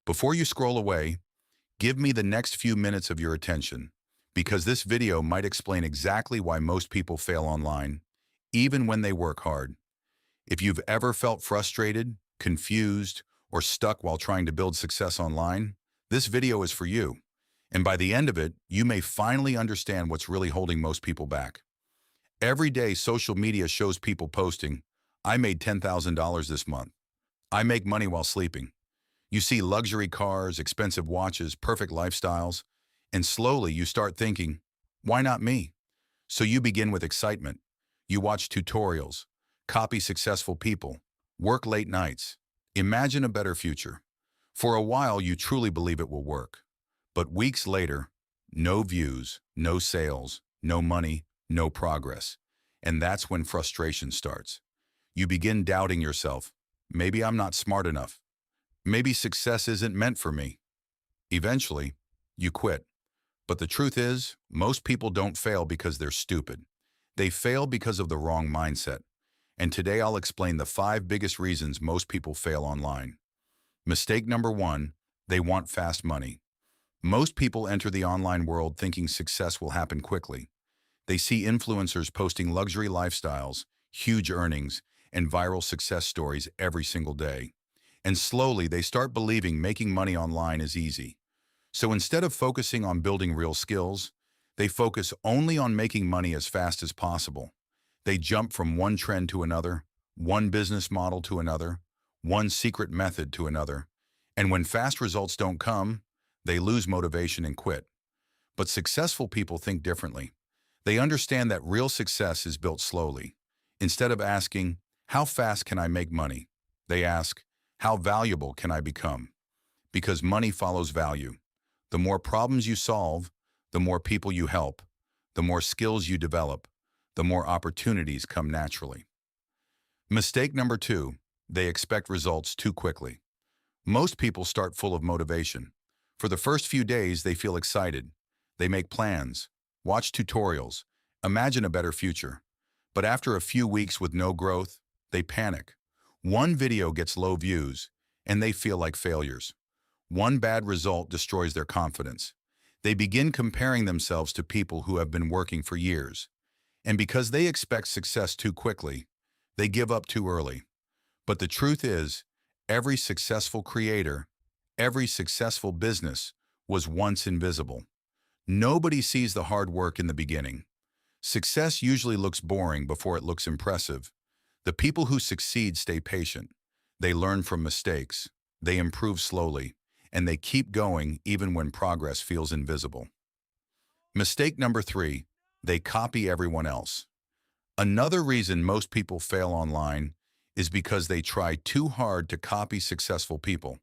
Before you scroll away, give me the next few minutes of your attention, because this video might explain exactly why most people fail online, even when they work hard. If you've ever felt frustrated, confused, or stuck while trying to build success online, this video is for you. And by the end of it, you may finally understand what's really holding most people back. Every day, social media shows people posting, "I made $10,000 this month. I make money while sleeping." You see luxury cars, expensive watches, perfect lifestyles, and slowly you start thinking, why not me? So you begin with excitement. You watch tutorials, copy successful people, work late nights, imagine a better future. For a while, you truly believe it will work. But weeks later, no views, no sales, no money, no progress. And that's when frustration starts. You begin doubting yourself. Maybe I'm not smart enough. Maybe success isn't meant for me. Eventually, you quit. But the truth is, most people don't fail because they're stupid. They fail because of the wrong mindset. And today I'll explain the 5 biggest reasons most people fail online. Mistake number 1, they want fast money. Most people enter the online world thinking success will happen quickly. They see influencers posting luxury lifestyles, huge earnings, and viral success stories every single day. And slowly they start believing making money online is easy. So instead of focusing on building real skills, they focus only on making money as fast as possible. They jump from one trend to another, one business model to another, one secret method to another. And when fast results don't come, they lose motivation and quit. But successful people think differently. They understand that real success is built slowly. Instead of asking, how fast can I make money? They ask, how valuable can I become? Because money follows value. The more problems you solve, the more people you help, the more skills you develop, the more opportunities come naturally. Mistake number 2, they expect results too quickly. Most people start full of motivation. For the first few days, they feel excited. They make plans, watch tutorials, imagine a better future. But after a few weeks with no growth, they panic. One video gets low views, and they feel like failures. One bad result destroys their confidence. They begin comparing themselves to people who have been working for years. And because they expect success too quickly, they give up too early. But the truth is, every successful creator, every successful business was once invisible. Nobody sees the hard work in the beginning. Success usually looks boring before it looks impressive. The people who succeed stay patient. They learn from mistakes. They improve slowly. And they keep going even when progress feels invisible. Mistake number 3, they copy everyone else. Another reason most people fail online is because they try too hard to copy successful people.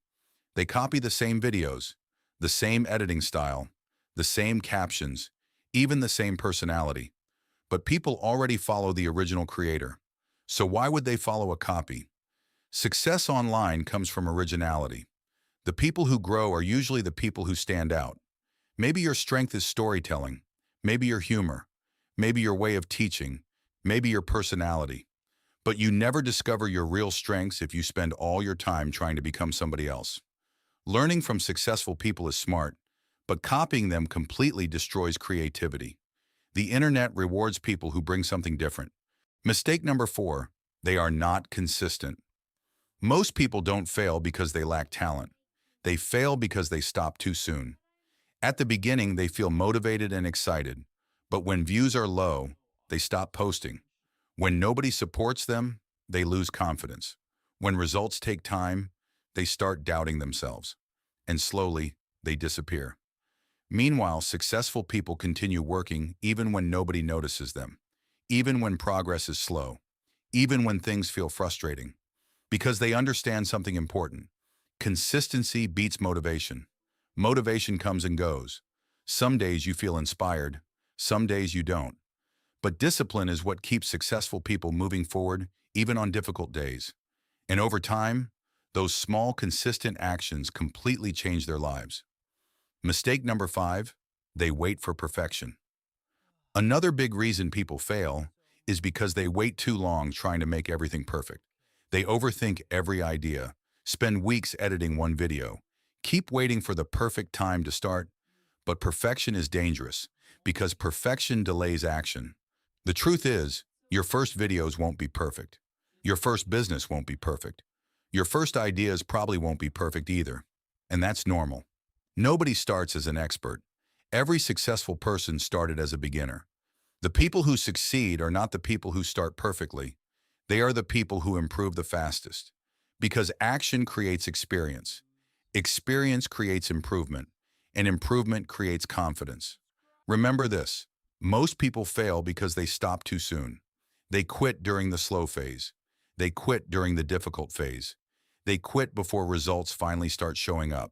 They copy the same videos, the same editing style, the same captions, even the same personality. But people already follow the original creator. So why would they follow a copy? Success online comes from originality. The people who grow are usually the people who stand out. Maybe your strength is storytelling, maybe your humor, maybe your way of teaching, maybe your personality. But you never discover your real strengths if you spend all your time trying to become somebody else. Learning from successful people is smart, but copying them completely destroys creativity. The internet rewards people who bring something different. Mistake number 4, they are not consistent. Most people don't fail because they lack talent. They fail because they stop too soon. At the beginning, they feel motivated and excited, but when views are low, they stop posting. When nobody supports them, they lose confidence. When results take time, they start doubting themselves, and slowly, they disappear. Meanwhile, successful people continue working even when nobody notices them, even when progress is slow, even when things feel frustrating, because they understand something important. Consistency beats motivation. Motivation comes and goes. Some days you feel inspired, some days you don't. But discipline is what keeps successful people moving forward, even on difficult days. And over time, those small, consistent actions completely change their lives. Mistake number 5, they wait for perfection. Another big reason people fail is because they wait too long trying to make everything perfect. They overthink every idea, spend weeks editing one video, Keep waiting for the perfect time to start, but perfection is dangerous because perfection delays action. The truth is, your first videos won't be perfect. Your first business won't be perfect. Your first ideas probably won't be perfect either. And that's normal. Nobody starts as an expert. Every successful person started as a beginner. The people who succeed are not the people who start perfectly. They are the people who improve the fastest. Because action creates experience. Experience creates improvement, and improvement creates confidence. Remember this, most people fail because they stop too soon. They quit during the slow phase. They quit during the difficult phase. They quit before results finally start showing up.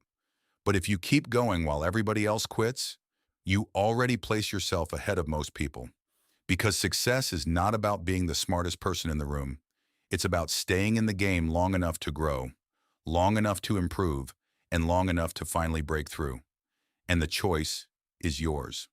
But if you keep going while everybody else quits, you already place yourself ahead of most people. Because success is not about being the smartest person in the room. It's about staying in the game long enough to grow, long enough to improve, and long enough to finally break through. And the choice is yours.